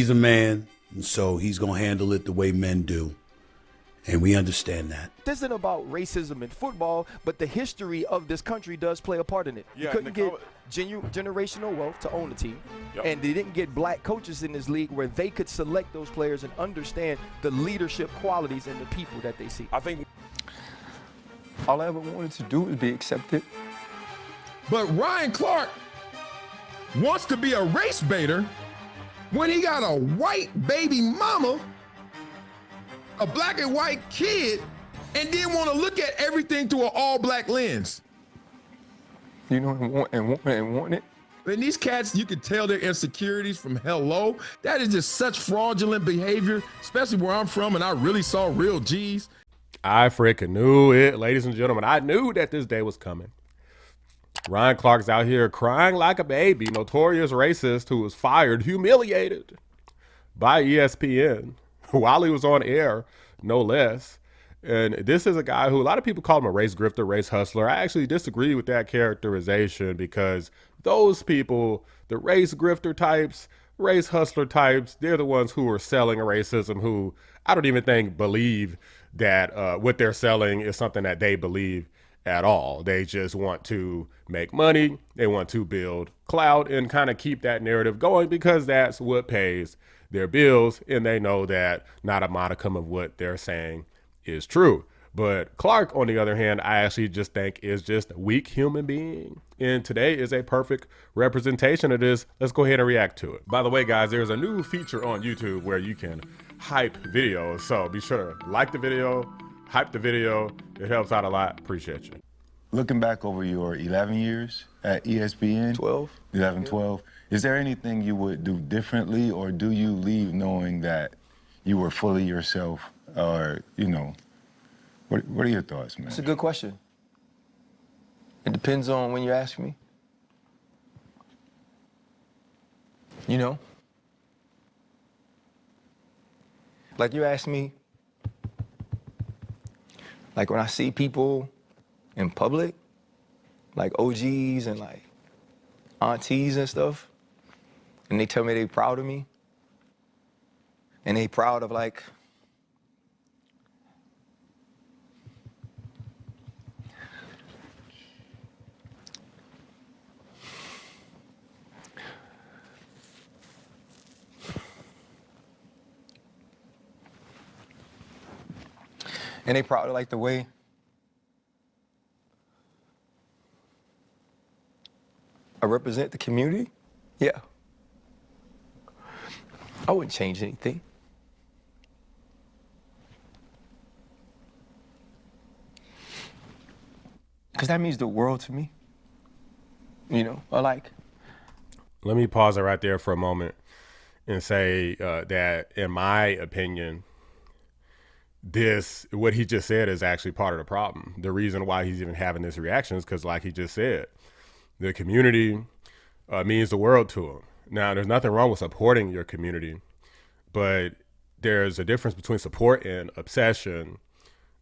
he's a man, and so he's going to handle it the way men do. And we understand that. This isn't about racism in football, but the history of this country does play a part in it. Yeah, you couldn't get generational wealth to own the team, and they didn't get black coaches in this league where they could select those players and understand the leadership qualities in the people that they see. I think all I ever wanted to do was be accepted. But Ryan Clark wants to be a race baiter when he got a white baby mama, a black and white kid, and then want to look at everything through an all-black lens. You know, and want it. And these cats, you can tell their insecurities from hello. That is just such fraudulent behavior, especially where I'm from, and I really saw real G's. I freaking knew it, ladies and gentlemen. I knew that this day was coming. Ryan Clark's out here crying like a baby, notorious racist who was fired, humiliated by ESPN while he was on air, no less. And this is a guy who a lot of people call him a race grifter, race hustler. I actually disagree with that characterization because those people, the race grifter types, race hustler types, they're the ones who are selling racism, who I don't even think believe that what they're selling is something that they believe at all. They just want to make money. They want to build clout and kind of keep that narrative going because that's what pays their bills. And they know that not a modicum of what they're saying is true. But Clark, on the other hand, I actually just think is just a weak human being. And today is a perfect representation of this. Let's go ahead and react to it. By the way, guys, there's a new feature on YouTube where you can hype videos. So be sure to like the video, hype the video. It helps out a lot. Appreciate you. Looking back over your 11 years at ESPN, 11, 12, is there anything you would do differently, or do you leave knowing that you were fully yourself, or, you know, what are your thoughts, man? It's a good question. It depends on when you ask me. You know? Like you asked me, like when I see people in public, like OGs and like aunties and stuff, and they tell me they proud of me, and they proud of like, and they proud of like the way I represent the community. Yeah. I wouldn't change anything. Because that means the world to me. You know, or like. Let me pause it right there for a moment and say that in my opinion, what he just said is actually part of the problem. The reason why he's even having this reaction is because, like he just said, the community means the world to him. Now, there's nothing wrong with supporting your community, but there's a difference between support and obsession,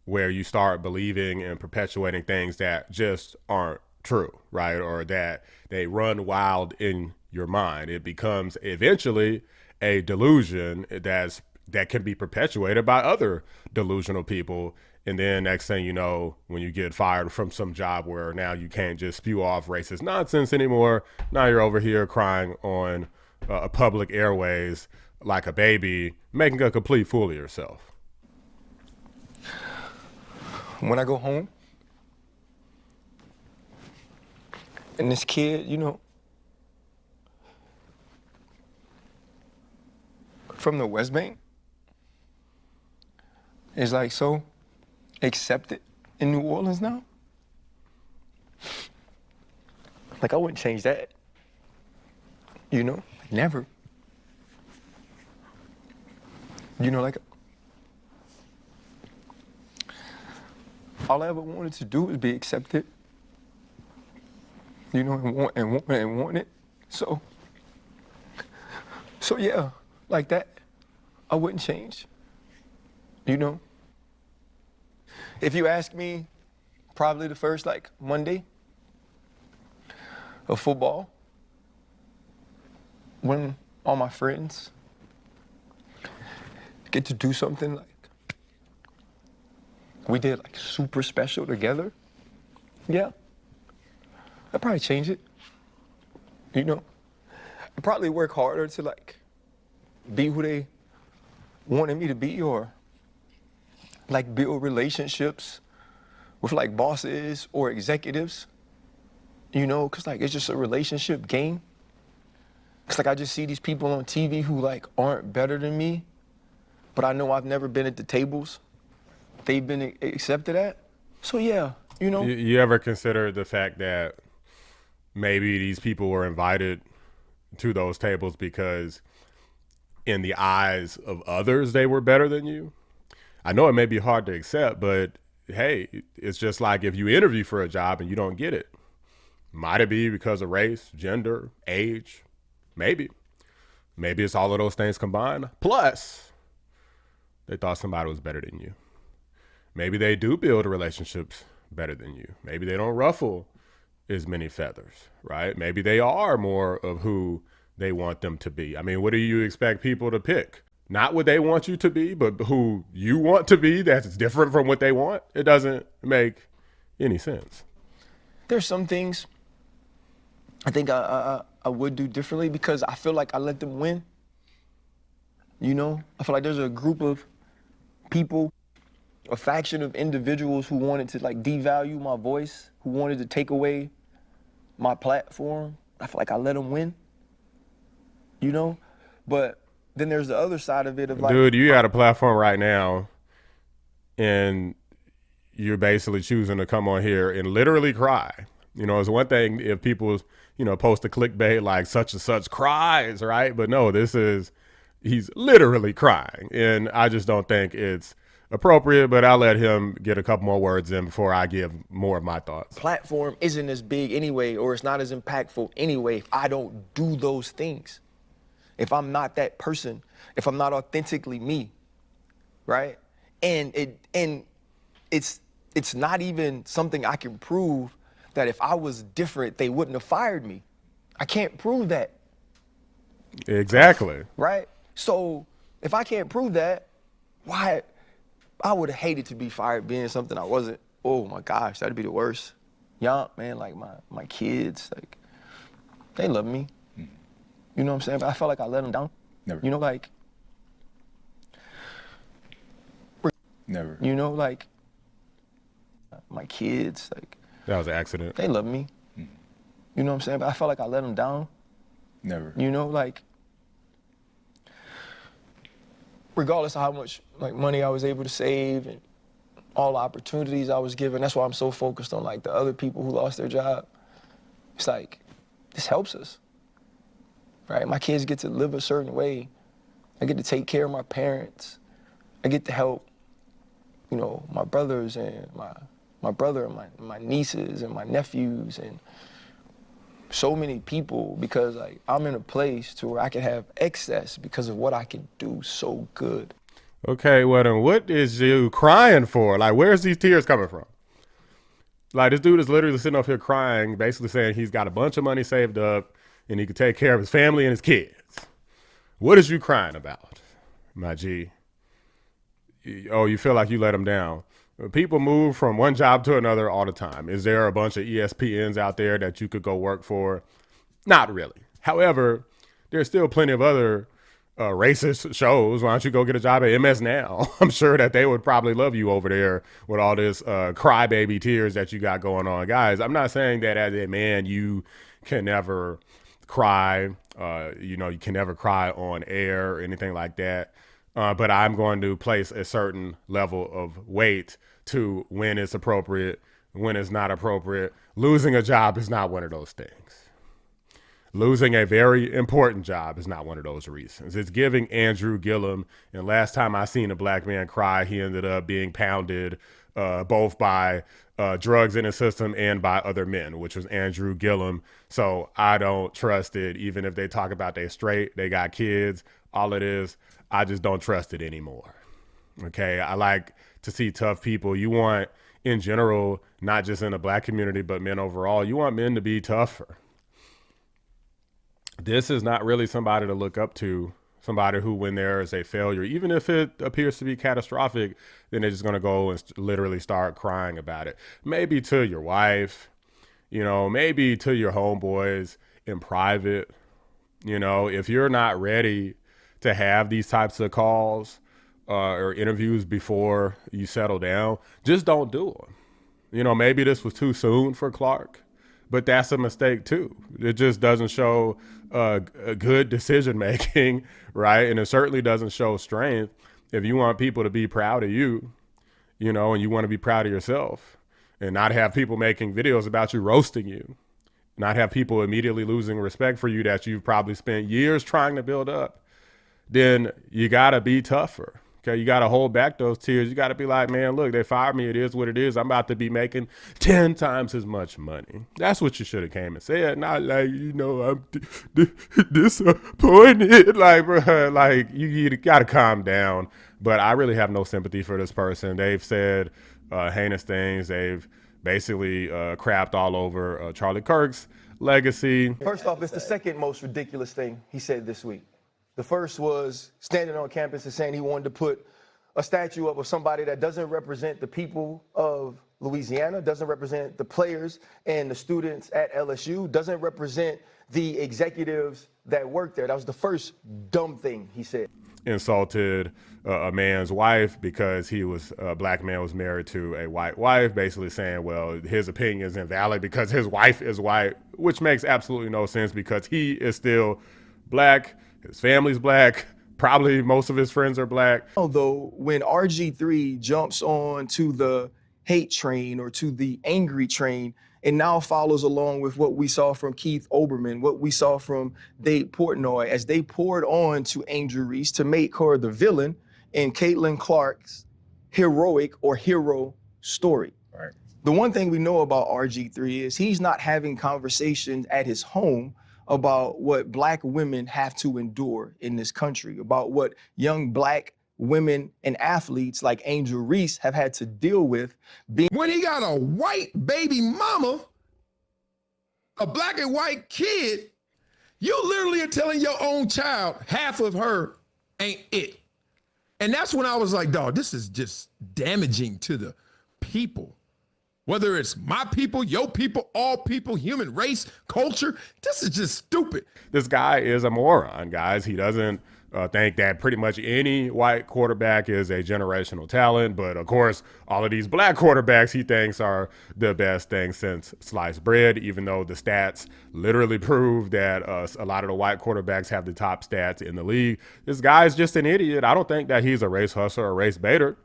where you start believing and perpetuating things that just aren't true, right? Or that they run wild in your mind. It becomes eventually a delusion that can be perpetuated by other delusional people. And then next thing you know, when you get fired from some job where now you can't just spew off racist nonsense anymore, now you're over here crying on a public airways like a baby, making a complete fool of yourself. When I go home, and this kid, you know, from the West Bank is like so accepted in New Orleans now. Like I wouldn't change that. You know, like never. You know, like all I ever wanted to do was be accepted. You know, and want it. So yeah, like that, I wouldn't change. You know? If you ask me, probably the first like Monday of football, when all my friends get to do something like we did, like super special together, yeah, I'd probably change it. You know, I'd probably work harder to like be who they wanted me to be, or like build relationships with like bosses or executives, you know, cause like it's just a relationship game. Cause like I just see these people on TV who like aren't better than me, but I know I've never been at the tables they've been accepted at. So yeah, you know. You ever consider the fact that maybe these people were invited to those tables because in the eyes of others, they were better than you? I know it may be hard to accept, but hey, it's just like if you interview for a job and you don't get it. Might it be because of race, gender, age? Maybe. Maybe it's all of those things combined. Plus, they thought somebody was better than you. Maybe they do build relationships better than you. Maybe they don't ruffle as many feathers, right? Maybe they are more of who they want them to be. I mean, what do you expect people to pick? Not what they want you to be, but who you want to be that's different from what they want? It doesn't make any sense. There's some things I think I would do differently because I feel like I let them win. You know, I feel like there's a group of people, a faction of individuals who wanted to like devalue my voice, who wanted to take away my platform. I feel like I let them win, you know? But then there's the other side of it of like, dude, you got a platform right now and you're basically choosing to come on here and literally cry. You know, it's one thing if people, you know, post a clickbait like such and such cries, right? But no, he's literally crying. And I just don't think it's appropriate, but I'll let him get a couple more words in before I give more of my thoughts. Platform isn't as big anyway, or it's not as impactful anyway if I don't do those things. If I'm not that person, if I'm not authentically me, right? And it's not even something I can prove that if I was different, they wouldn't have fired me. I can't prove that. Exactly. Right? So if I can't prove that, why? I would have hated to be fired being something I wasn't. Oh my gosh, that'd be the worst. Yeah, man, like my kids, like, they love me. You know what I'm saying? But I felt like I let them down. Never. You know, like. Never. You know, like, my kids, like. That was an accident. They love me. You know what I'm saying? But I felt like I let them down. Never. You know, like, regardless of how much like money I was able to save and all the opportunities I was given, that's why I'm so focused on like the other people who lost their job. It's like, this helps us, right? My kids get to live a certain way. I get to take care of my parents. I get to help, you know, my brothers and my brother and my nieces and my nephews and so many people because like I'm in a place to where I can have excess because of what I can do so good. Okay, well then what is you crying for? Like, where's these tears coming from? Like, this dude is literally sitting up here crying, basically saying he's got a bunch of money saved up and he can take care of his family and his kids. What is you crying about, my G? Oh, you feel like you let him down. People move from one job to another all the time. Is there a bunch of ESPNs out there that you could go work for? Not really. However, there's still plenty of other racist shows. Why don't you go get a job at MS Now? I'm sure that they would probably love you over there with all this crybaby tears that you got going on. Guys, I'm not saying that as a man you can never cry. You know, you can never cry on air or anything like that. But I'm going to place a certain level of weight to when it's appropriate, when it's not appropriate. Losing a job is not one of those things. Losing a very important job is not one of those reasons. It's giving Andrew Gillum, and last time I seen a black man cry, he ended up being pounded both by drugs in his system and by other men, which was Andrew Gillum. So I don't trust it, even if they talk about they straight, they got kids, all it is. I just don't trust it anymore. Okay, I like to see tough people. You want, in general, not just in the black community, but men overall, you want men to be tougher. This is not really somebody to look up to Somebody who, when there is a failure, even if it appears to be catastrophic, then they're just going to go and literally start crying about it. Maybe to your wife, you know, maybe to your homeboys in private. You know, if you're not ready to have these types of calls or interviews before you settle down, just don't do them. You know, maybe this was too soon for Clark, but that's a mistake too. It just doesn't show a good decision making, right? And it certainly doesn't show strength. If you want people to be proud of you, you know, and you want to be proud of yourself, and not have people making videos about you roasting you, not have people immediately losing respect for you that you've probably spent years trying to build up, then you got to be tougher. Okay, you got to hold back those tears. You got to be like, man, look, they fired me. It is what it is. I'm about to be making 10 times as much money. That's what you should have came and said. Not like, you know, I'm disappointed. Like, bro, like you got to calm down. But I really have no sympathy for this person. They've said heinous things. They've basically crapped all over Charlie Kirk's legacy. First off, it's the second most ridiculous thing he said this week. The first was standing on campus and saying he wanted to put a statue up of somebody that doesn't represent the people of Louisiana, doesn't represent the players and the students at LSU, doesn't represent the executives that work there. That was the first dumb thing he said. Insulted a man's wife because a black man was married to a white wife, basically saying, well, his opinion is invalid because his wife is white, which makes absolutely no sense because he is still black. His family's black. Probably most of his friends are black. Although when RG3 jumps on to the hate train or to the angry train and now follows along with what we saw from Keith Olbermann, what we saw from Dave Portnoy, as they poured on to Angel Reese to make her the villain in Caitlin Clark's heroic or hero story. Right. The one thing we know about RG3 is he's not having conversations at his home about what black women have to endure in this country, about what young black women and athletes like Angel Reese have had to deal with. When he got a white baby mama, a black and white kid, you literally are telling your own child half of her ain't it. And that's when I was like, dog, this is just damaging to the people. Whether it's my people, your people, all people, human race, culture, this is just stupid. This guy is a moron, guys. He doesn't think that pretty much any white quarterback is a generational talent. But of course, all of these black quarterbacks he thinks are the best thing since sliced bread, even though the stats literally prove that a lot of the white quarterbacks have the top stats in the league. This guy's just an idiot. I don't think that he's a race hustler or a race baiter.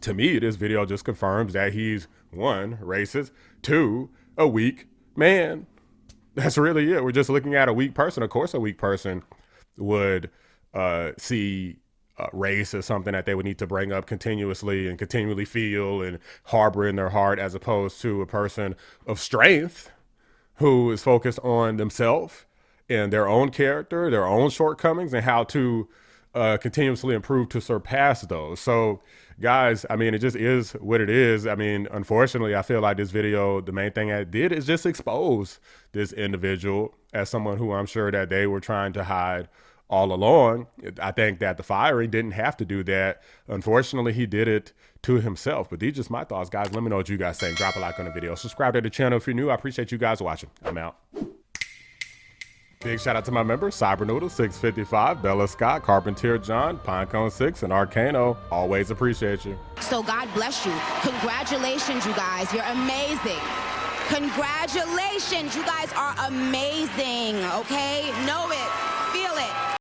To me, this video just confirms that he's, one, racist, two, a weak man. That's really it. We're just looking at a weak person. Of course, a weak person would see race as something that they would need to bring up continuously and continually feel and harbor in their heart, as opposed to a person of strength who is focused on themselves and their own character, their own shortcomings, and how to continuously improve to surpass those. So, guys, I mean, it just is what it is. I mean, unfortunately, I feel like this video, the main thing it did is just expose this individual as someone who I'm sure that they were trying to hide all along. I think that the firing didn't have to do that. Unfortunately, he did it to himself. But these are just my thoughts, guys. Let me know what you guys think. Drop a like on the video. Subscribe to the channel if you're new. I appreciate you guys watching. I'm out. Big shout out to my members, Cybernoodle 655, Bella Scott, Carpentier John, Pinecone 6, and Arcano. Always appreciate you. So God bless you. Congratulations, you guys. You're amazing. Congratulations. You guys are amazing, okay? Know it. Feel it.